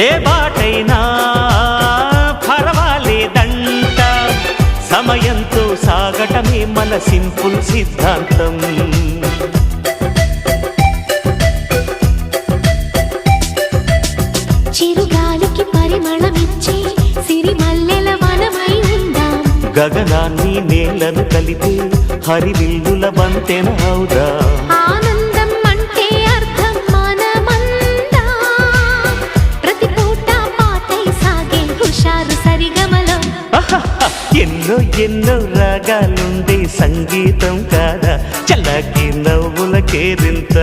ఏ బాటైనా పర్వాలేదంట, సమయంతో సాగటమే మన సింపుల్ సిద్ధాంతం. చిరుగాలికి పరిమళమిచ్చే సిరిమల్లెల వనమై ఉందాం, గగనాన్ని నేలను కలిపే హరివిల్లుల వంతెన అవుదాం. ఆనందం అంటే అర్థం మనమందా, ప్రతి పూట పాటై సాగే హుషారు సరిగమలో. ఎన్నో ఎన్నో రాగాలుండే సంగీతం కాదా, చల్లకి నవ్వుల కేరింత.